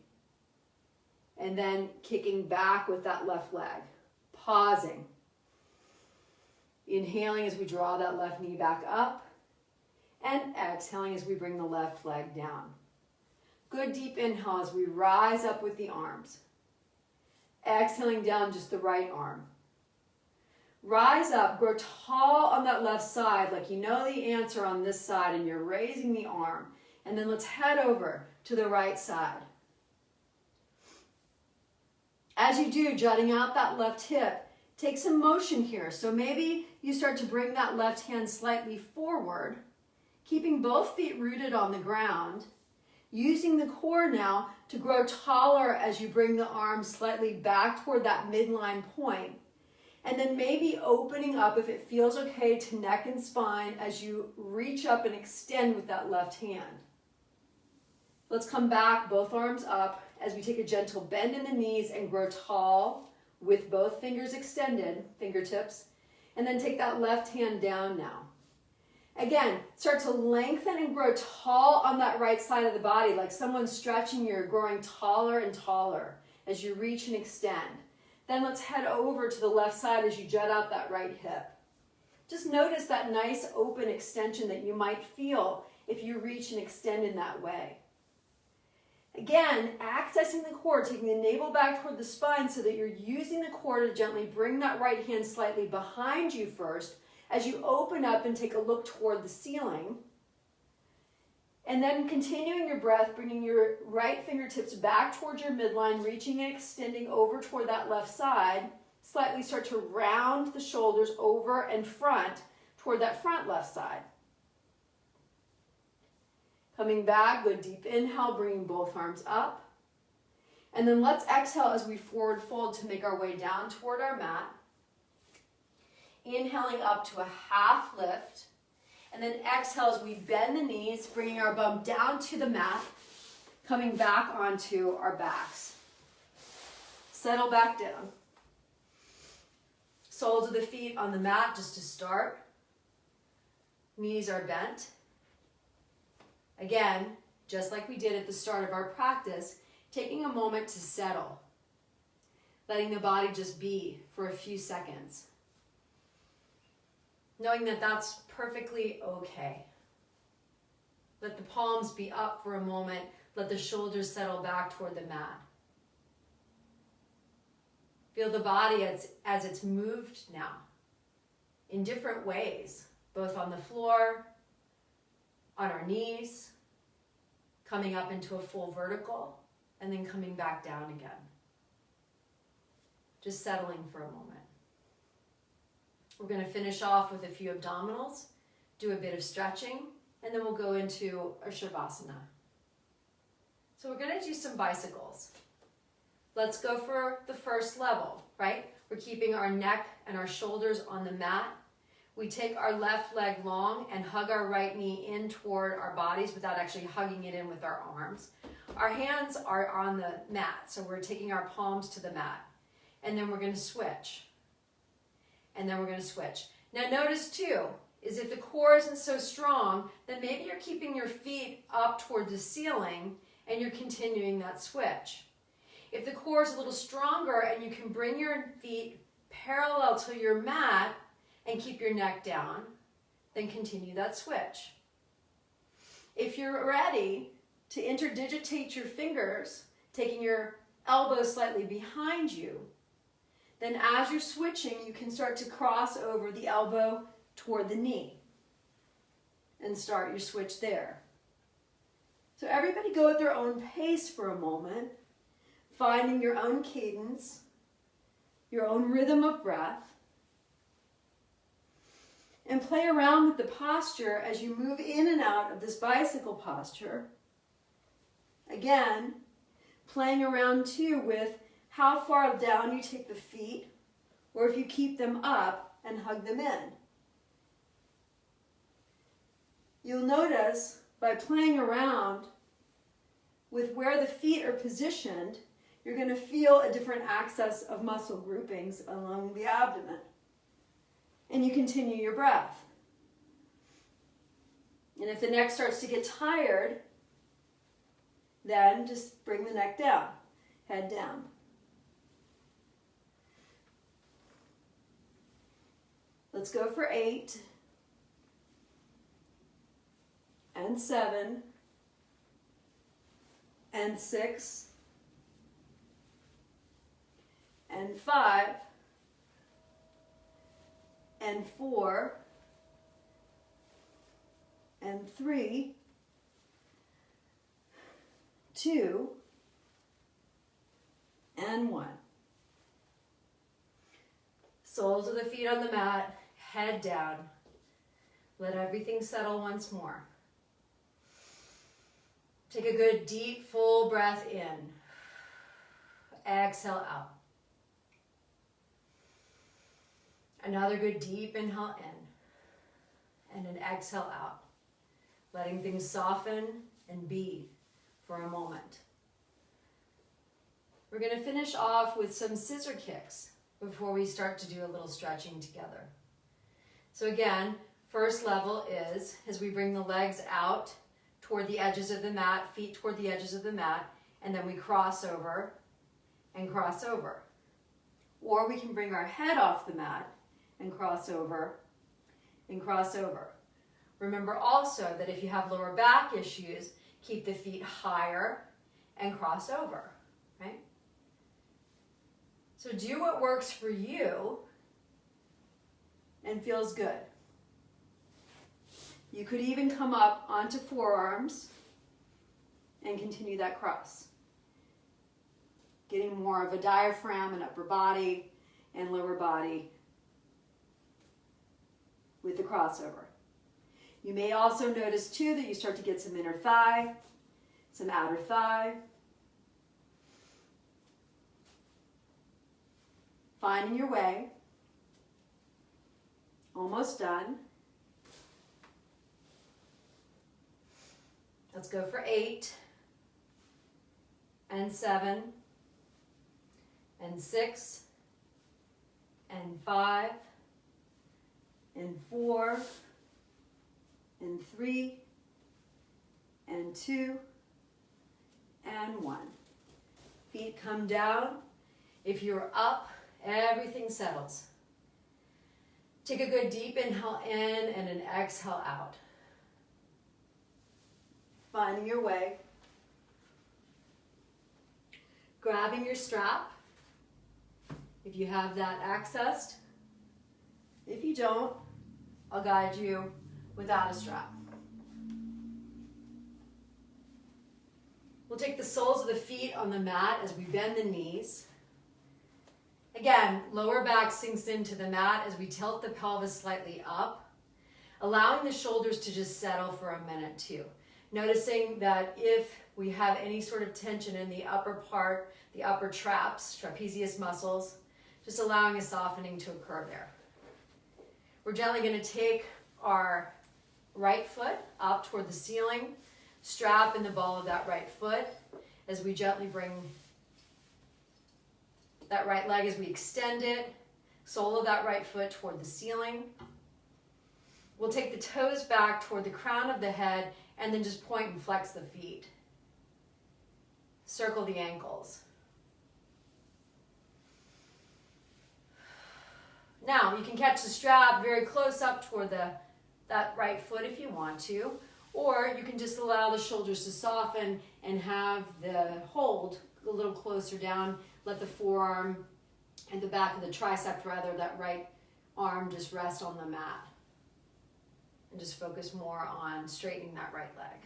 And then kicking back with that left leg. Pausing. Inhaling as we draw that left knee back up. And exhaling as we bring the left leg down. Good deep inhale as we rise up with the arms. Exhaling down just the right arm. Rise up, grow tall on that left side like you know the answer on this side and you're raising the arm. And then let's head over to the right side. As you do, jutting out that left hip, take some motion here. So maybe you start to bring that left hand slightly forward, keeping both feet rooted on the ground, using the core now to grow taller as you bring the arms slightly back toward that midline point. And then maybe opening up, if it feels okay, to neck and spine as you reach up and extend with that left hand. Let's come back, both arms up, as we take a gentle bend in the knees and grow tall with both fingers extended, fingertips, and then take that left hand down now. Again, start to lengthen and grow tall on that right side of the body, like someone's stretching, you're growing taller and taller as you reach and extend. Then let's head over to the left side as you jut out that right hip. Just notice that nice open extension that you might feel if you reach and extend in that way. Again, accessing the core, taking the navel back toward the spine so that you're using the core to gently bring that right hand slightly behind you first as you open up and take a look toward the ceiling. And then continuing your breath, bringing your right fingertips back towards your midline, reaching and extending over toward that left side. Slightly start to round the shoulders over and front toward that front left side. Coming back, good deep inhale, bringing both arms up. And then let's exhale as we forward fold to make our way down toward our mat. Inhaling up to a half lift. And then exhale as we bend the knees, bringing our bum down to the mat, coming back onto our backs. Settle back down. Soles of the feet on the mat just to start. Knees are bent. Again, just like we did at the start of our practice, taking a moment to settle. Letting the body just be for a few seconds. Knowing that that's perfectly okay. Let the palms be up for a moment. Let the shoulders settle back toward the mat. Feel the body as it's moved now in different ways, both on the floor, on our knees, coming up into a full vertical, and then coming back down again. Just settling for a moment. We're going to finish off with a few abdominals, do a bit of stretching, and then we'll go into our Shavasana. So we're going to do some bicycles. Let's go for the first level, right? We're keeping our neck and our shoulders on the mat. We take our left leg long and hug our right knee in toward our bodies without actually hugging it in with our arms. Our hands are on the mat, so we're taking our palms to the mat. And then we're going to switch. And then we're going to switch. Now notice too, is if the core isn't so strong, then maybe you're keeping your feet up toward the ceiling and you're continuing that switch. If the core is a little stronger and you can bring your feet parallel to your mat and keep your neck down, then continue that switch. If you're ready to interdigitate your fingers, taking your elbows slightly behind you, then as you're switching, you can start to cross over the elbow toward the knee and start your switch there. So everybody go at their own pace for a moment, finding your own cadence, your own rhythm of breath, and play around with the posture as you move in and out of this bicycle posture, Again, playing around too with how far down you take the feet, or if you keep them up and hug them in. You'll notice by playing around with where the feet are positioned, you're going to feel a different access of muscle groupings along the abdomen. And you continue your breath. And if the neck starts to get tired, then just bring the neck down, head down. Let's go for 8 and 7 and 6 and 5 and 4 and 3, 2 and 1. Soles of the feet on the mat, head down. Let everything settle once more. Take a good deep full breath in. Exhale out. Another good deep inhale in. And an exhale out. Letting things soften and be for a moment. We're going to finish off with some scissor kicks before we start to do a little stretching together. So again, first level is as we bring the legs out toward the edges of the mat, feet toward the edges of the mat, and then we cross over and cross over. Or we can bring our head off the mat and cross over and cross over. Remember also that if you have lower back issues, keep the feet higher and cross over, right? So do what works for you and feels good. You could even come up onto forearms and continue that cross. Getting more of a diaphragm and upper body and lower body with the crossover. You may also notice too that you start to get some inner thigh, some outer thigh. Finding your way. Almost done. Let's go for 8 and 7 and 6 and 5 and 4 and 3 and 2 and 1. Feet come down. If you're up, everything settles. Take a good deep inhale in and an exhale out. Finding your way. Grabbing your strap, if you have that accessed. If you don't, I'll guide you without a strap. We'll take the soles of the feet on the mat as we bend the knees. Again, lower back sinks into the mat as we tilt the pelvis slightly up, allowing the shoulders to just settle for a minute too. Noticing that if we have any sort of tension in the upper part, the upper traps, trapezius muscles, just allowing a softening to occur there. We're gently going to take our right foot up toward the ceiling, strap in the ball of that right foot as we gently bring that right leg as we extend it, sole of that right foot toward the ceiling. We'll take the toes back toward the crown of the head and then just point and flex the feet. Circle the ankles. Now, you can catch the strap very close up toward that right foot if you want to, or you can just allow the shoulders to soften and have the hold a little closer down. Let the forearm and the back of the tricep, rather, that right arm just rest on the mat. And just focus more on straightening that right leg.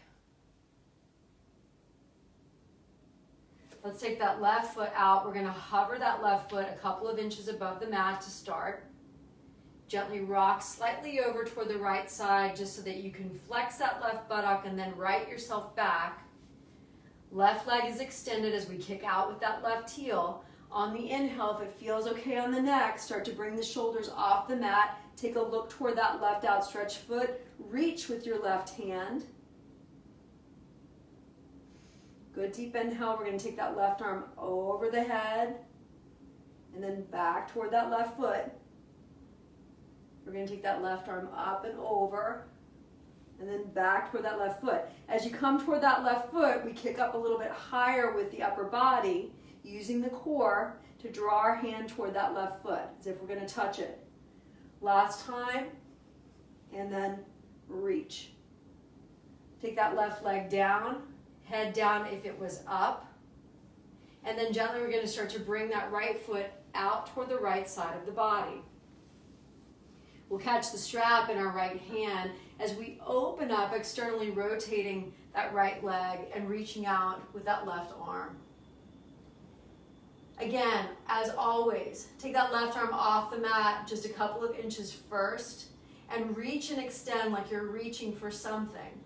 Let's take that left foot out. We're going to hover that left foot a couple of inches above the mat to start. Gently rock slightly over toward the right side just so that you can flex that left buttock and then right yourself back. Left leg is extended as we kick out with that left heel. On the inhale, if it feels okay on the neck, start to bring the shoulders off the mat. Take a look toward that left outstretched foot. Reach with your left hand. Good deep inhale. We're going to take that left arm over the head and then back toward that left foot. We're going to take that left arm up and over and then back toward that left foot. As you come toward that left foot, we kick up a little bit higher with the upper body, using the core to draw our hand toward that left foot, as if we're going to touch it. Last time, and then reach. Take that left leg down, head down if it was up, and then gently we're going to start to bring that right foot out toward the right side of the body. We'll catch the strap in our right hand as we open up, externally rotating that right leg and reaching out with that left arm. Again, as always, take that left arm off the mat just a couple of inches first and reach and extend like you're reaching for something.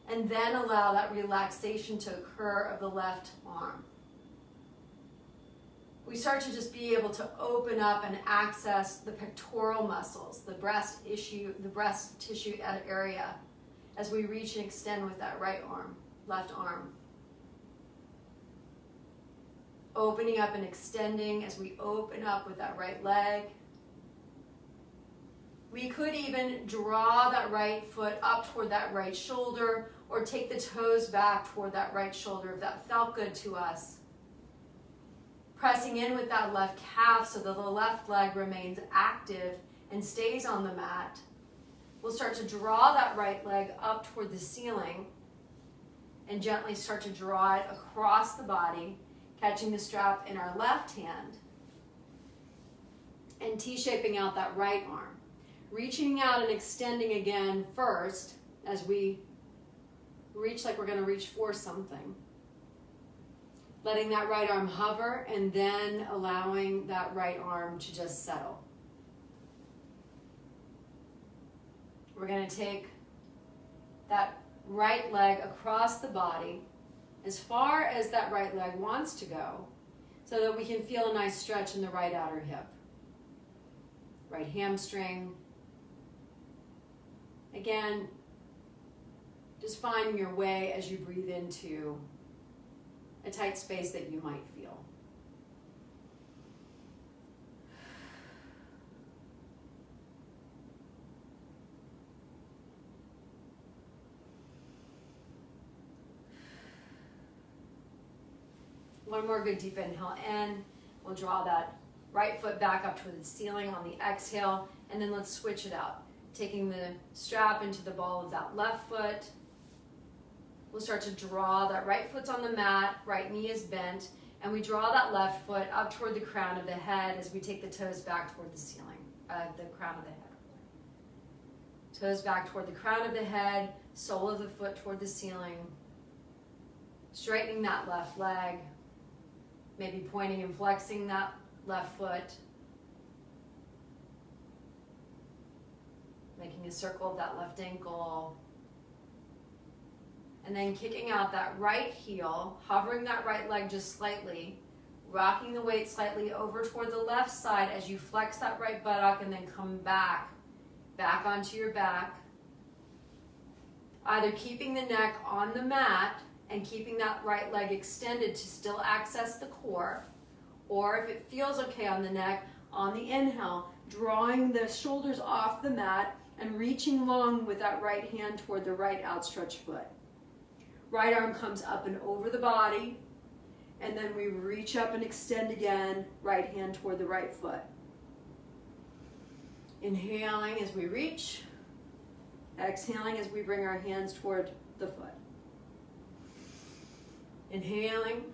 And then allow that relaxation to occur of the left arm. We start to just be able to open up and access the pectoral muscles, the breast tissue area, as we reach and extend with that right arm, left arm. Opening up and extending as we open up with that right leg. We could even draw that right foot up toward that right shoulder or take the toes back toward that right shoulder if that felt good to us. Pressing in with that left calf so that the left leg remains active and stays on the mat. We'll start to draw that right leg up toward the ceiling and gently start to draw it across the body, catching the strap in our left hand and T-shaping out that right arm. Reaching out and extending again first as we reach like we're going to reach for something. Letting that right arm hover and then allowing that right arm to just settle. We're going to take that right leg across the body as far as that right leg wants to go so that we can feel a nice stretch in the right outer hip. Right hamstring. Again, just finding your way as you breathe into a tight space that you might feel. One more good deep inhale in. We'll draw that right foot back up toward the ceiling on the exhale, and then let's switch it out. Taking the strap into the ball of that left foot. We'll start to draw that right foot's on the mat, right knee is bent, and we draw that left foot up toward the crown of the head as we take the toes back toward the ceiling, the crown of the head. Toes back toward the crown of the head, sole of the foot toward the ceiling. Straightening that left leg, maybe pointing and flexing that left foot. Making a circle of that left ankle. And then kicking out that right heel, hovering that right leg just slightly, rocking the weight slightly over toward the left side as you flex that right buttock and then come back onto your back. Either keeping the neck on the mat and keeping that right leg extended to still access the core, or if it feels okay on the neck, on the inhale, drawing the shoulders off the mat and reaching long with that right hand toward the right outstretched foot. Right arm comes up and over the body, and then we reach up and extend again, right hand toward the right foot. Inhaling as we reach, exhaling as we bring our hands toward the foot. Inhaling,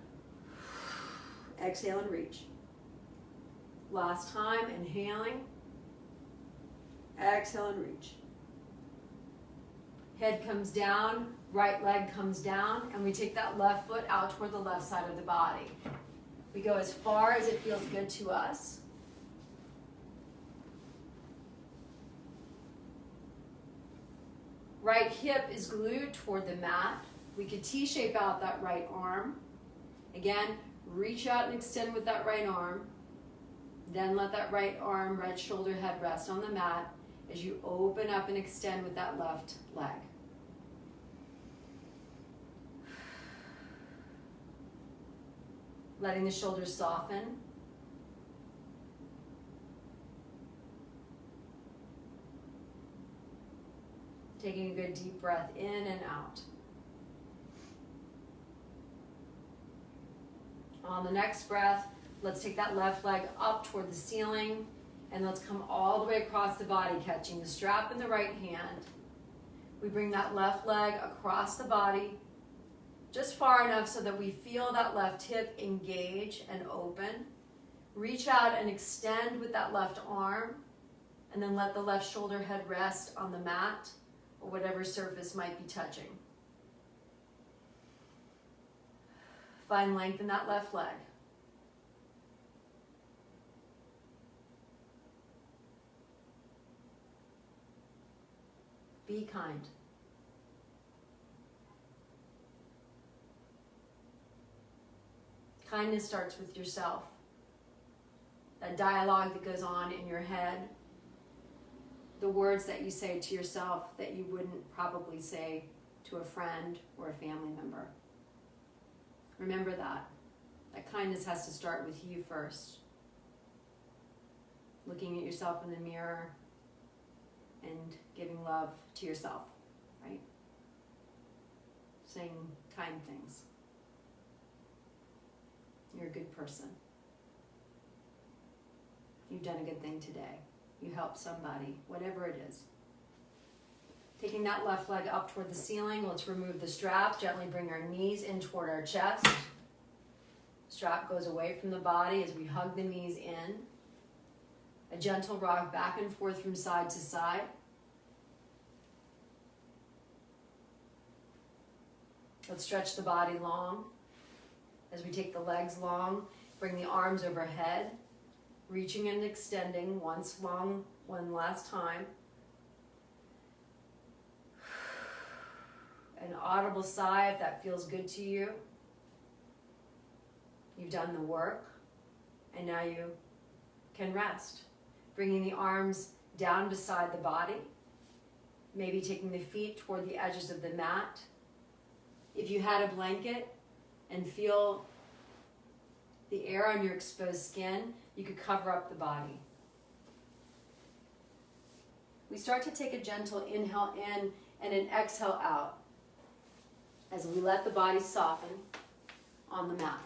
exhale and reach. Last time, inhaling, exhale and reach. Head comes down, right leg comes down, and we take that left foot out toward the left side of the body. We go as far as it feels good to us. Right hip is glued toward the mat. We could T-shape out that right arm. Again, reach out and extend with that right arm. Then let that right arm, right shoulder head rest on the mat as you open up and extend with that left leg. Letting the shoulders soften. Taking a good deep breath in and out. On the next breath, let's take that left leg up toward the ceiling and let's come all the way across the body, catching the strap in the right hand. We bring that left leg across the body, just far enough so that we feel that left hip engage and open. Reach out and extend with that left arm, and then let the left shoulder head rest on the mat or whatever surface might be touching. Find length in that left leg. Be kind. Kindness starts with yourself. That dialogue that goes on in your head, the words that you say to yourself that you wouldn't probably say to a friend or a family member. Remember that. That kindness has to start with you first. Looking at yourself in the mirror and giving love to yourself, right? Saying kind things. You're a good person. You've done a good thing today. You helped somebody, whatever it is. Taking that left leg up toward the ceiling, let's remove the strap. Gently bring our knees in toward our chest. Strap goes away from the body as we hug the knees in. A gentle rock back and forth from side to side. Let's stretch the body long. As we take the legs long, bring the arms overhead, reaching and extending once long, one last time. An audible sigh if that feels good to you. You've done the work, and now you can rest. Bringing the arms down beside the body, maybe taking the feet toward the edges of the mat. If you had a blanket and feel the air on your exposed skin, you could cover up the body. We start to take a gentle inhale in and an exhale out as we let the body soften on the mat.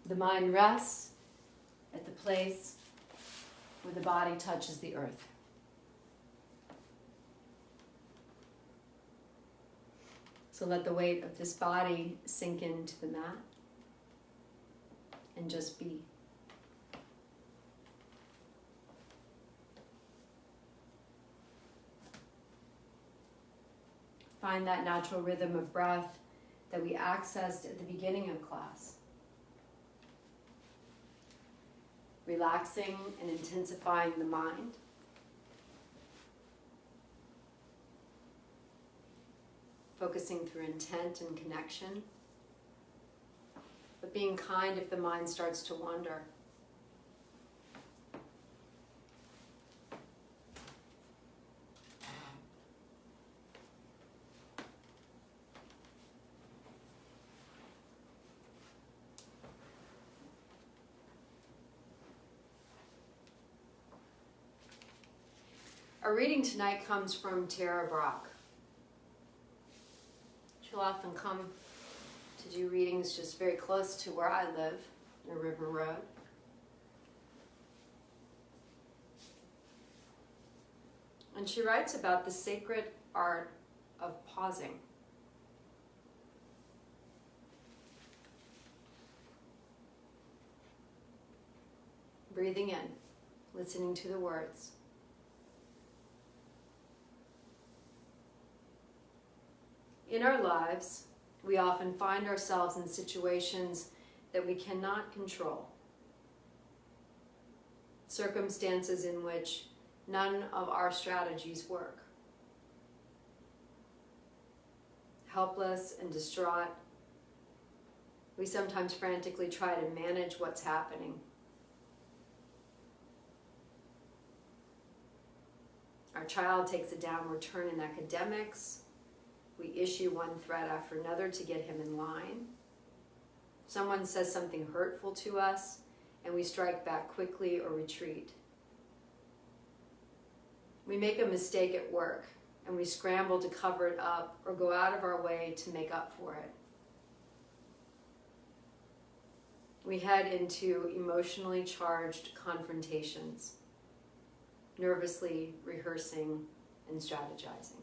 The mind rests at the place where the body touches the earth. So let the weight of this body sink into the mat and just be. Find that natural rhythm of breath that we accessed at the beginning of class. Relaxing and intensifying the mind. Focusing through intent and connection. But being kind if the mind starts to wander. Our reading tonight comes from Tara Brock. She'll often come to do readings just very close to where I live, near River Road. And she writes about the sacred art of pausing. Breathing in, listening to the words. In our lives, we often find ourselves in situations that we cannot control. Circumstances in which none of our strategies work. Helpless and distraught, we sometimes frantically try to manage what's happening. Our child takes a downward turn in academics. We issue one threat after another to get him in line. Someone says something hurtful to us, and we strike back quickly or retreat. We make a mistake at work, and we scramble to cover it up or go out of our way to make up for it. We head into emotionally charged confrontations, nervously rehearsing and strategizing.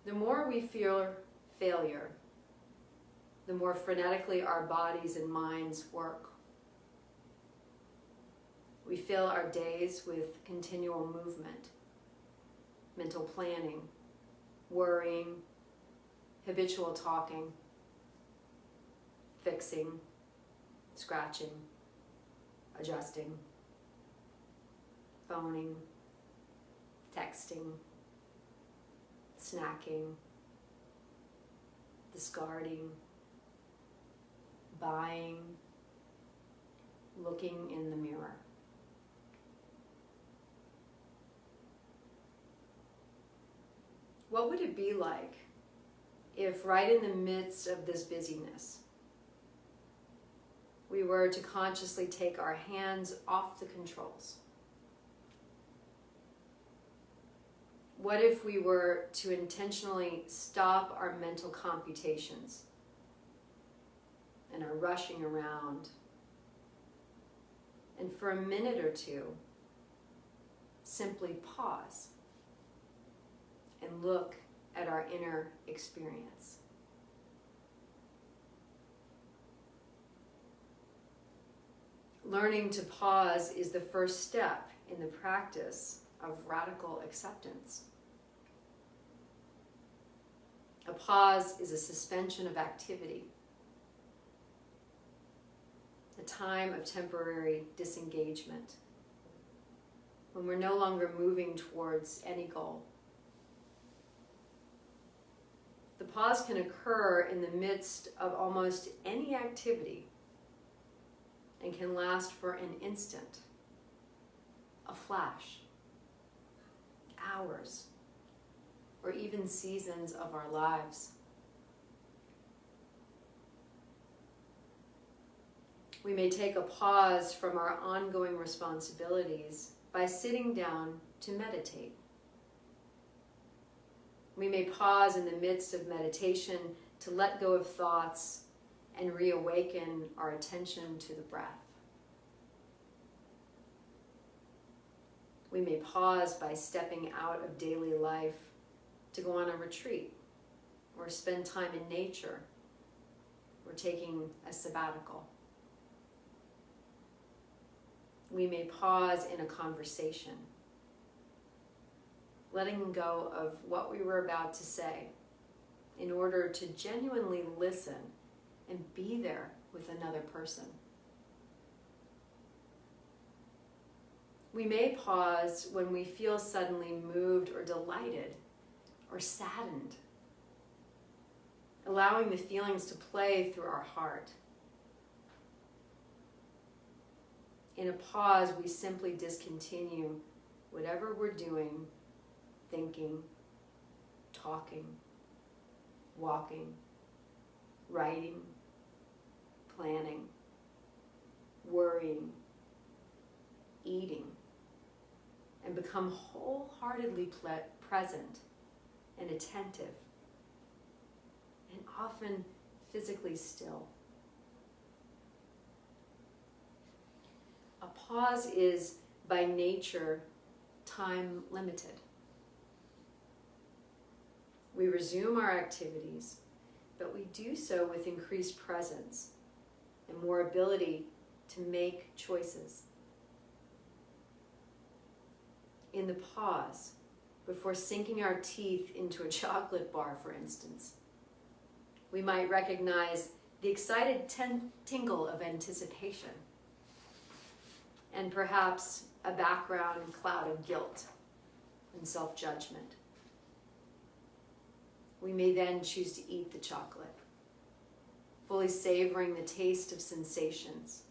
The more we fear failure, the more frenetically our bodies and minds work. We fill our days with continual movement, mental planning, worrying, habitual talking, fixing, scratching, adjusting, phoning, texting, snacking, discarding, buying, looking in the mirror. What would it be like if right in the midst of this busyness, we were to consciously take our hands off the controls? What if we were to intentionally stop our mental computations and our rushing around, and for a minute or two, simply pause and look at our inner experience? Learning to pause is the first step in the practice of radical acceptance. A pause is a suspension of activity, a time of temporary disengagement, when we're no longer moving towards any goal. The pause can occur in the midst of almost any activity and can last for an instant, a flash, hours, or even seasons of our lives. We may take a pause from our ongoing responsibilities by sitting down to meditate. We may pause in the midst of meditation to let go of thoughts and reawaken our attention to the breath. We may pause by stepping out of daily life to go on a retreat or spend time in nature or taking a sabbatical. We may pause in a conversation, letting go of what we were about to say in order to genuinely listen and be there with another person. We may pause when we feel suddenly moved or delighted or saddened, allowing the feelings to play through our heart. In a pause, we simply discontinue whatever we're doing, thinking, talking, walking, writing, planning, worrying, eating, and become wholeheartedly present and attentive, and often physically still. A pause is, by nature, time limited. We resume our activities, but we do so with increased presence, and more ability to make choices. In the pause, before sinking our teeth into a chocolate bar, for instance, we might recognize the excited tingle of anticipation and perhaps a background cloud of guilt and self-judgment. We may then choose to eat the chocolate, fully savoring the taste of sensations,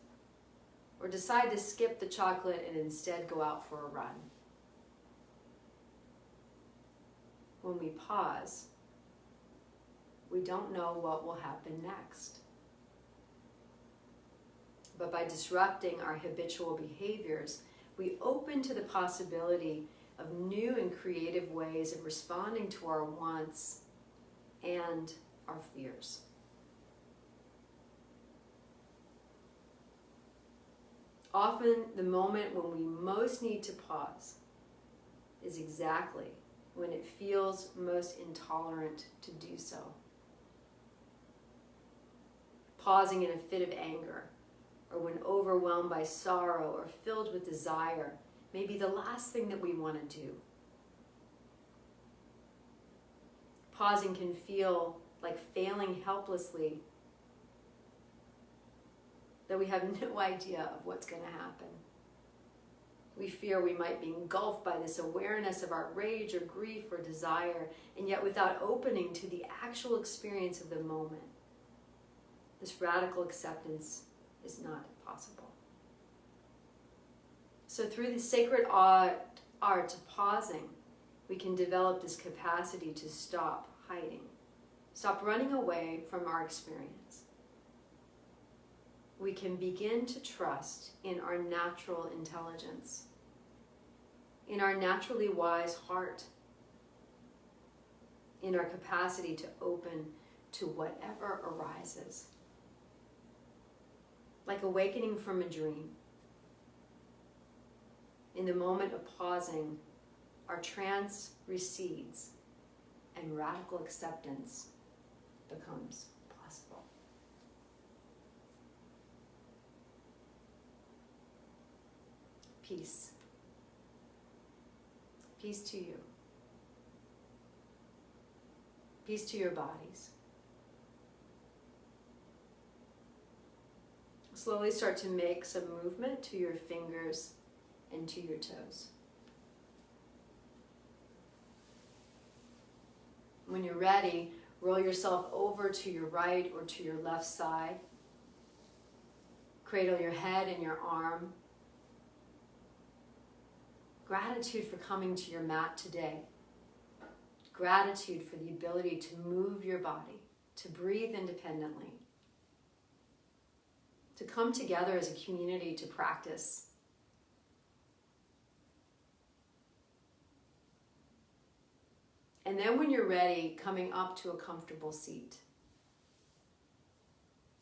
or decide to skip the chocolate and instead go out for a run. When we pause, we don't know what will happen next. But by disrupting our habitual behaviors, we open to the possibility of new and creative ways of responding to our wants and our fears. Often, the moment when we most need to pause is exactly when it feels most intolerant to do so. Pausing in a fit of anger, or when overwhelmed by sorrow or filled with desire, may be the last thing that we want to do. Pausing can feel like failing helplessly, that we have no idea of what's going to happen. We fear we might be engulfed by this awareness of our rage or grief or desire, and yet without opening to the actual experience of the moment. This radical acceptance is not possible. So through the sacred art of pausing, we can develop this capacity to stop hiding, stop running away from our experience. We can begin to trust in our natural intelligence, in our naturally wise heart, in our capacity to open to whatever arises. Like awakening from a dream. In the moment of pausing, our trance recedes and radical acceptance becomes possible. Peace. Peace to you. Peace to your bodies. Slowly start to make some movement to your fingers and to your toes. When you're ready, roll yourself over to your right or to your left side. Cradle your head in your arm. Gratitude for coming to your mat today. Gratitude for the ability to move your body, to breathe independently, to come together as a community to practice. And then when you're ready, coming up to a comfortable seat.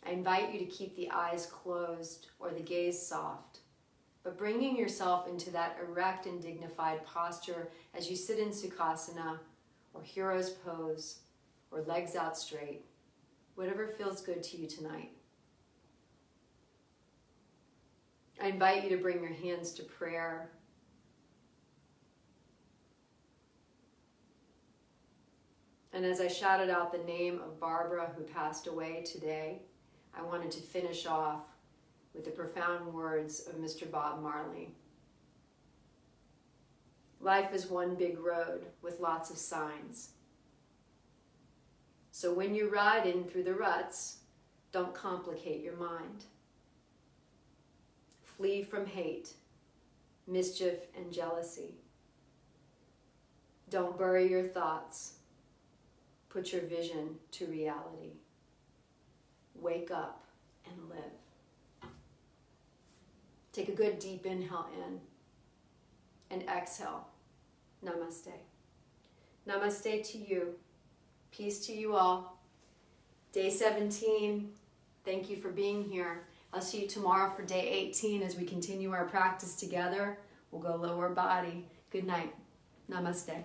I invite you to keep the eyes closed or the gaze soft, but bringing yourself into that erect and dignified posture as you sit in Sukhasana or Hero's Pose or legs out straight, whatever feels good to you tonight. I invite you to bring your hands to prayer. And as I shouted out the name of Barbara, who passed away today, I wanted to finish off with the profound words of Mr. Bob Marley. Life is one big road with lots of signs. So when you ride in through the ruts, don't complicate your mind. Flee from hate, mischief, and jealousy. Don't bury your thoughts. Put your vision to reality. Wake up and live. Take a good deep inhale in and exhale. Namaste. Namaste to you. Peace to you all. Day 17, thank you for being here. I'll see you tomorrow for day 18 as we continue our practice together. We'll go lower body. Good night. Namaste.